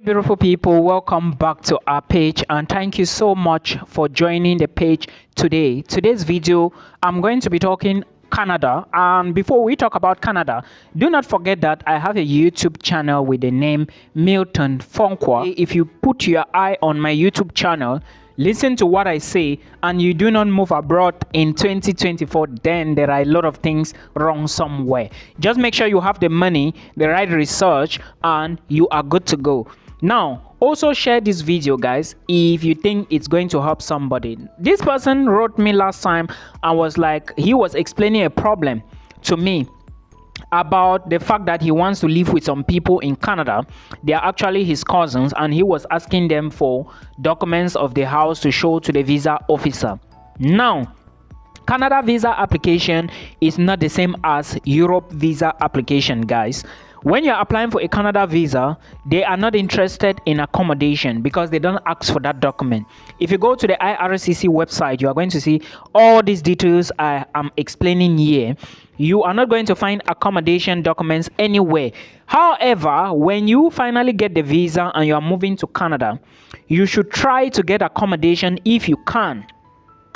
Beautiful people, welcome back to our page and thank you so much for joining the page today. Today's video I'm going to be talking Canada, and before we talk about Canada, do not forget that I have a YouTube channel with the name Milton Fonkwa. If you put your eye on my YouTube channel, listen to what I say, and you do not move abroad in 2024, then there are a lot of things wrong somewhere. Just make sure you have the money, the right research, and you are good to go. Now, also share this video, guys, if you think it's going to help somebody. This person wrote me last time and was like, he was explaining a problem to me about the fact that he wants to live with some people in Canada. They are actually his cousins, and he was asking them for documents of the house to show to the visa officer. Now, Canada visa application is not the same as Europe visa application, guys. When you're applying for a Canada visa, they are not interested in accommodation because they don't ask for that document. If you go to the IRCC website, you are going to see all these details I am explaining here. You are not going to find accommodation documents anywhere. However, when you finally get the visa and you are moving to Canada, you should try to get accommodation if you can.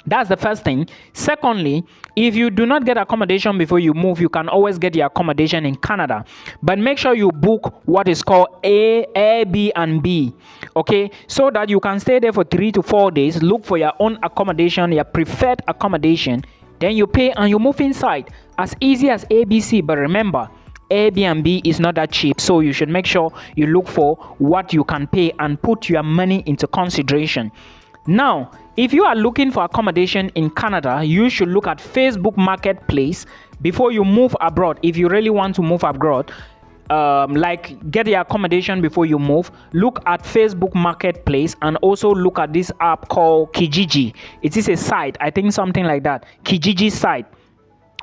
That's the first thing. Secondly, if you do not get accommodation before you move, you can always get your accommodation in Canada. But make sure you book what is called Airbnb, okay? So that you can stay there for 3 to 4 days, look for your own accommodation, your preferred accommodation, then you pay and you move inside. As easy as ABC, but remember, Airbnb is not that cheap, so you should make sure you look for what you can pay and put your money into consideration. Now, if you are looking for accommodation in Canada, you should look at Facebook Marketplace before you move abroad. If you really want to move abroad, like get your accommodation before you move, look at Facebook Marketplace, and also look at this app called Kijiji. It is a site, I think something like that, Kijiji site.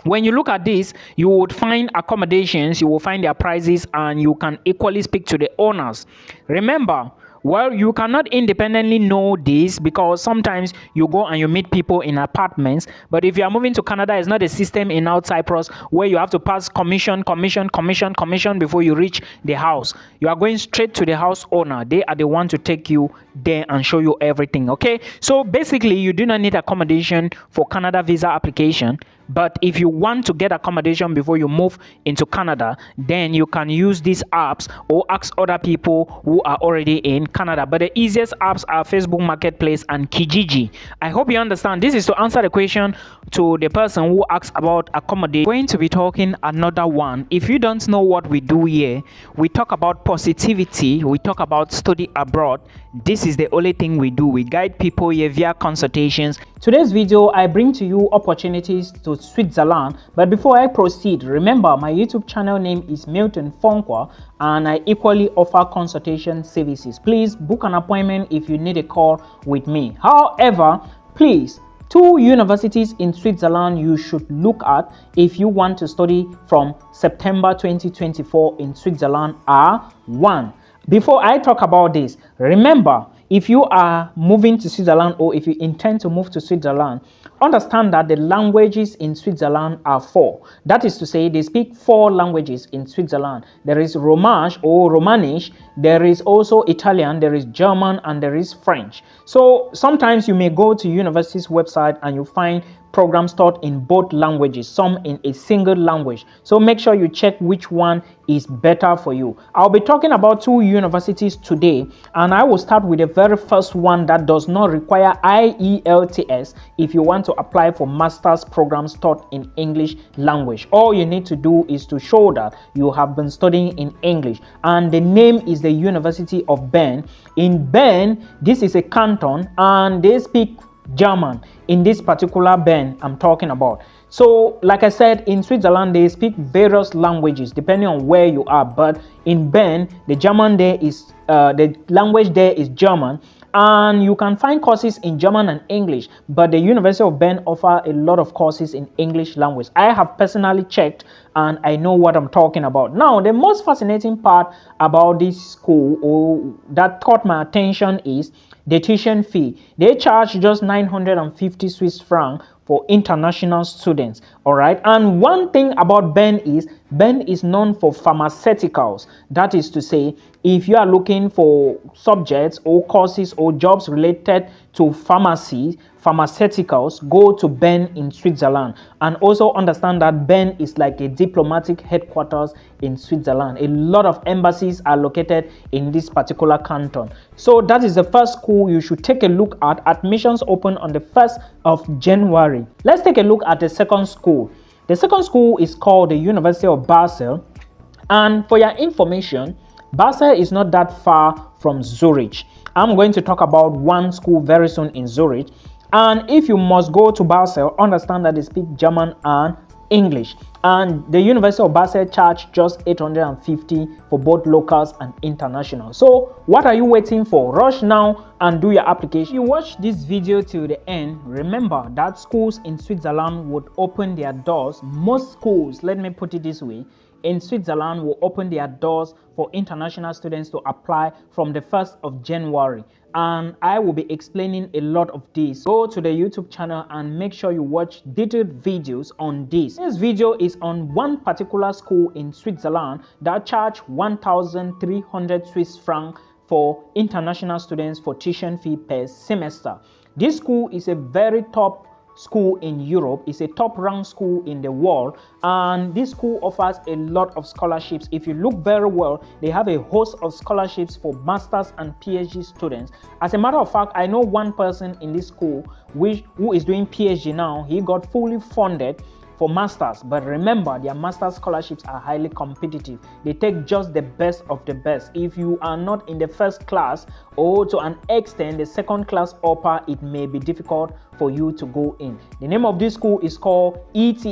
When you look at this, you would find accommodations, you will find their prices, and you can equally speak to the owners. Remember, well, you cannot independently know this because sometimes you go and you meet people in apartments. But if you are moving to Canada, it's not a system in North Cyprus where you have to pass commission before you reach the house. You are going straight to the house owner. They are the one to take you there and show you everything, okay? So basically, you do not need accommodation for Canada visa application. But if you want to get accommodation before you move into Canada, then you can use these apps or ask other people who are already in Canada. But the easiest apps are Facebook Marketplace and Kijiji. I hope you understand. This is to answer the question to the person who asks about accommodation. We're going to be talking another one. If you don't know what we do here, we talk about positivity, we talk about study abroad. This is the only thing we do. We guide people here via consultations. Today's video, I bring to you opportunities to Switzerland. But before I proceed, remember my YouTube channel name is Milton Fonkwa, and I equally offer consultation services. Please book an appointment if you need a call with me. However, please, 2 universities in Switzerland you should look at if you want to study from September 2024 in Switzerland are: 1. Before I talk about this, remember, if you are moving to Switzerland or if you intend to move to Switzerland, understand that the languages in Switzerland are 4. That is to say, they speak 4 languages in Switzerland. There is Romansh or Romanish, there is also Italian, there is German, and there is French. So sometimes you may go to university's website and you find programs taught in both languages, some in a single language. So make sure you check which one is better for you. I'll be talking about 2 universities today, and I will start with the very first one that does not require IELTS if you want to apply for master's programs taught in English language. All you need to do is to show that you have been studying in English, and the name is the University of Bern. In Bern, this is a canton, and they speak German in this particular Bern I'm talking about. So like I said, in Switzerland they speak various languages depending on where you are, but in Bern the German there is the language there is German, and you can find courses in German and English, but the University of Bern offer a lot of courses in English language. I have personally checked and I know what I'm talking about. Now, the most fascinating part about this school, or that caught my attention, is the tuition fee. They charge just 950 Swiss francs for international students. All right, and one thing about Bern is known for pharmaceuticals. That is to say, if you are looking for subjects or courses or jobs related to pharmacy, pharmaceuticals, go to Bern in Switzerland. And also understand that Bern is like a diplomatic headquarters in Switzerland. A lot of embassies are located in this particular canton. So that is the first school you should take a look at. Admissions open on the 1st of January. Let's take a look at the second school. The second school is called the University of Basel. And for your information, Basel is not that far from Zurich. I'm going to talk about one school very soon in Zurich. And if you must go to Basel, understand that they speak German and English. And the University of Basel charge just 850 for both locals and international. So what are you waiting for? Rush now and do your application. If you watch this video till the end, remember that schools in Switzerland would open their doors. Most schools, let me put it this way, in Switzerland will open their doors for international students to apply from the 1st of January. And I will be explaining a lot of this. Go to the YouTube channel and make sure you watch detailed videos on this. This video is on one particular school in Switzerland that charge 1,300 Swiss francs for international students for tuition fee per semester. This school is a very top school in Europe. Is a top ranked school in the world, and this school offers a lot of scholarships. If you look very well, they have a host of scholarships for masters and PhD students. As a matter of fact, I know one person in this school who is doing PhD now. He got fully funded for masters, but remember, their master's scholarships are highly competitive. They take just the best of the best. If you are not in the first class, or to an extent the second class upper, it may be difficult for you to go in. The name of this school is called ETH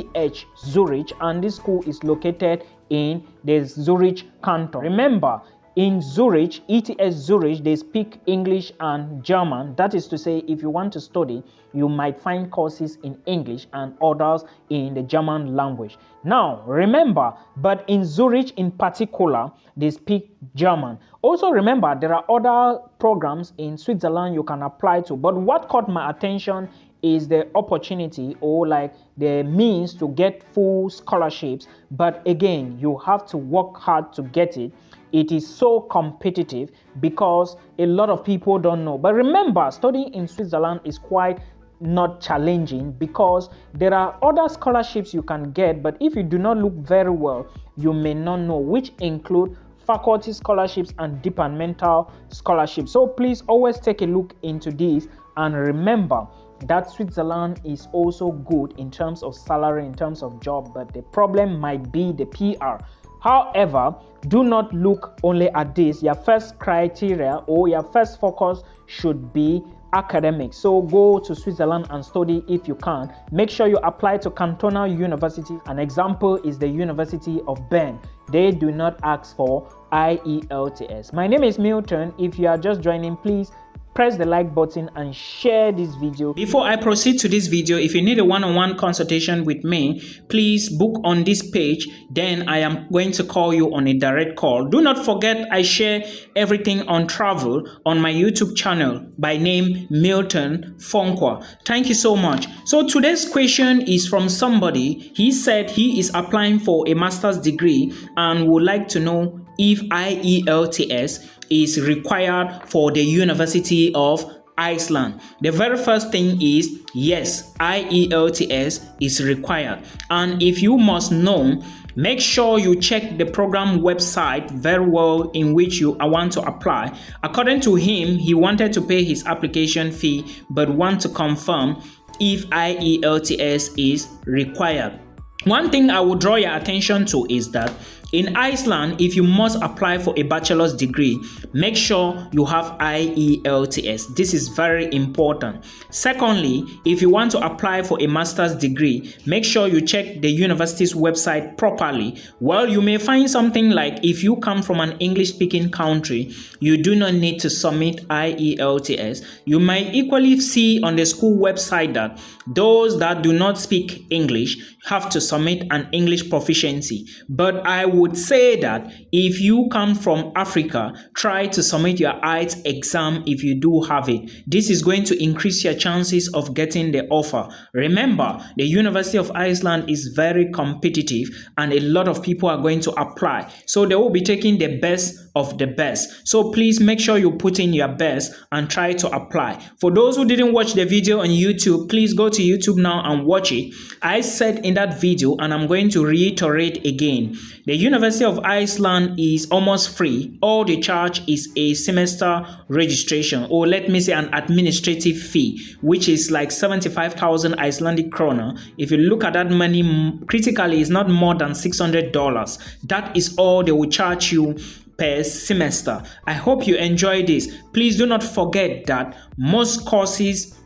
Zurich, and this school is located in the Zurich canton. Remember, in Zurich, ETH Zurich, they speak English and German. That is to say, if you want to study, you might find courses in English and others in the German language. Now, remember, but in Zurich in particular, they speak German. Also remember, there are other programs in Switzerland you can apply to. But what caught my attention is the opportunity, or like the means to get full scholarships. But again, you have to work hard to get it. It is so competitive because a lot of people don't know. But remember, studying in Switzerland is quite not challenging because there are other scholarships you can get, but if you do not look very well, you may not know, which include faculty scholarships and departmental scholarships. So please always take a look into this, and remember that Switzerland is also good in terms of salary, in terms of job, but the problem might be the PR. However, do not look only at this. Your first criteria or your first focus should be academics. So go to Switzerland and study if you can. Make sure you apply to cantonal universities. An example is the University of Bern. They do not ask for IELTS. My name is Milton. If you are just joining, please press the like button and share this video. Before I proceed to this video, if you need a one-on-one consultation with me, please book on this page. Then I am going to call you on a direct call. Do not forget, I share everything on travel on my YouTube channel by name Milton Fonkwa. Thank you so much. So today's question is from somebody. He said he is applying for a master's degree and would like to know if IELTS is required for the University of Iceland. The very first thing is, yes, IELTS is required. And if you must know, make sure you check the program website very well in which you want to apply. According to him, he wanted to pay his application fee but want to confirm if IELTS is required. One thing I will draw your attention to is that in Iceland, if you must apply for a bachelor's degree, make sure you have IELTS. This is very important. Secondly, if you want to apply for a master's degree, make sure you check the university's website properly. Well, you may find something like, if you come from an English-speaking country, you do not need to submit IELTS. You might equally see on the school website that those that do not speak English have to submit an English proficiency. But I would say that if you come from Africa, try to submit your IELTS exam if you do have it. This is going to increase your chances of getting the offer. Remember, the University of Iceland is very competitive and a lot of people are going to apply. So they will be taking the best of the best. So please make sure you put in your best and try to apply. For those who didn't watch the video on YouTube, please go to YouTube now and watch it. I said in that video, and I'm going to reiterate again, the University of Iceland is almost free. All they charge is a semester registration, or let me say an administrative fee, which is like 75,000 Icelandic krona. If you look at that money critically, it's not more than $600. That is all they will charge you per semester. I hope you enjoy this. Please do not forget that most courses,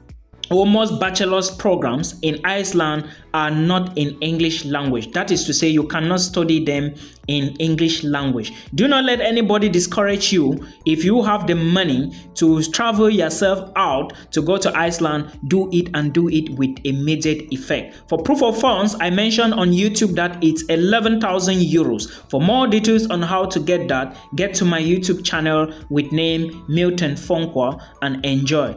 almost bachelor's programs in Iceland are not in English language. That is to say, you cannot study them in English language. Do not let anybody discourage you. If you have the money to travel yourself out to go to Iceland, do it, and do it with immediate effect. For proof of funds, I mentioned on YouTube that it's 11,000 euros. For more details on how to get that, get to my YouTube channel with name Milton Fonkwa and enjoy.